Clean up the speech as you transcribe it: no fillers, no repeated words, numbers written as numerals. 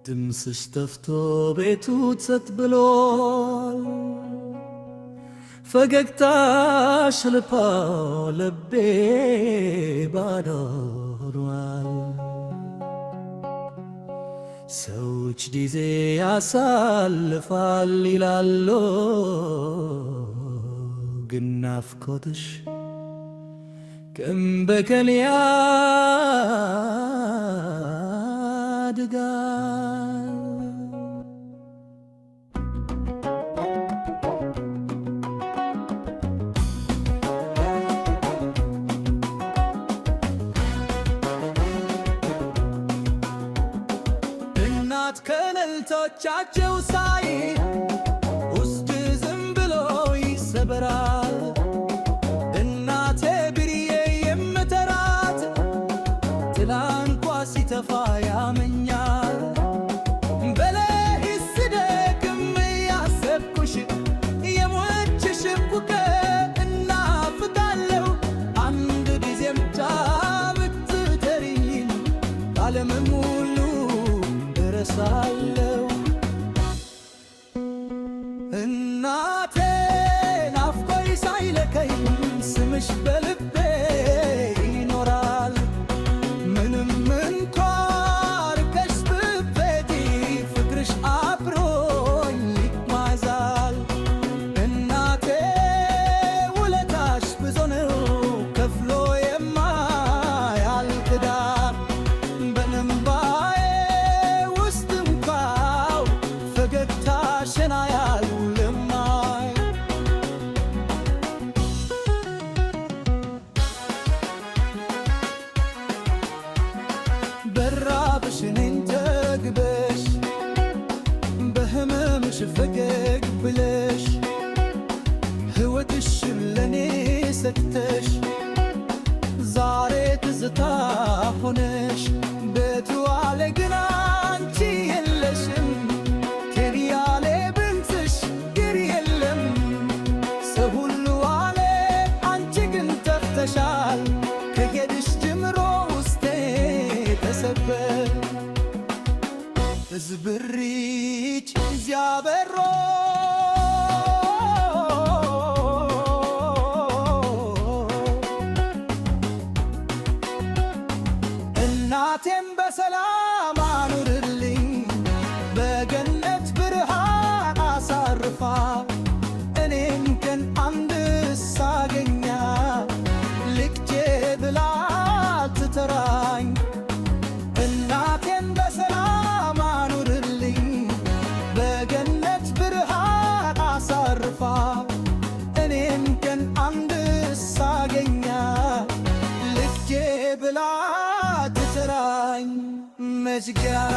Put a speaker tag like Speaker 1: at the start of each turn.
Speaker 1: ድምፅሽ ጠፍቶ ቤቱ ጸጥ ብሏል። ፈገግታሽ ልፓ ልቤ ባዶ ሆኗል። ሰዎች ጊዜ ያሳልፋል ይላሉ፣ ግን ናፍቆትሽ ቀን በቀን ያድጋል። እናት ከእልልቶቻቸው ሳይ ውስጥ ዝም ብሎ ይሰበራል። እናቴ ብዬ የምጠራት ጥላ እንኳ ሲተፋ ያመኛል። በሌሊት ስደክም ያሰብኩሽ የሞትሽ እኩል እናፍቃለሁ። አንድ ጊዜም ብትጠሪኝ ዓለምን ሙሉ እረሳለሁ። እናቴ ናፍቆኝ ሳይለከኝ ስምሽ በልቤ ይኖራል። ምንም እንኳ ርቀሽ ብትሄጂ ፍቅርሽ አብሮኝ ይጓዛል። እናቴ ውለታሽ ብዙ ነው ከፍሎ የማያልቅ ዕዳ። በእንባዬ ውስጥ እንኳ ፈገግታሽን አያለሁ። በራብሽ እኔን ተግበሽ በህመምሽ ፈገግ ብለሽ ሕይወትሽን ለኔ ሰጥተሽ ዛሬ ትዝታ ሆነሽ ቤቱ አለ ግን አንቺ የለሽም። ከያሌ ብንትሽ ግር የለም ሰው ሁሉ አለ አንቺ ግን ጠፍተሻል። ከሄድሽ ጀምሮ ውስጤ ተሰበር ዝብሪች እዚያ በሮ እናቴም በሰላም አኑርልኝ በገነት ብርሃን አሳርፋ እኔም ቀን አንድ ሳገኛ ልጄ ብላ ትጠራኝ። እናቴን በሰላም አኑርልኝ በገነት ብርሃን አሳርፋ እኔም ቀን አንድ ሳገኛ ልጄ ብላ ትጠራኝ። መች ጋራ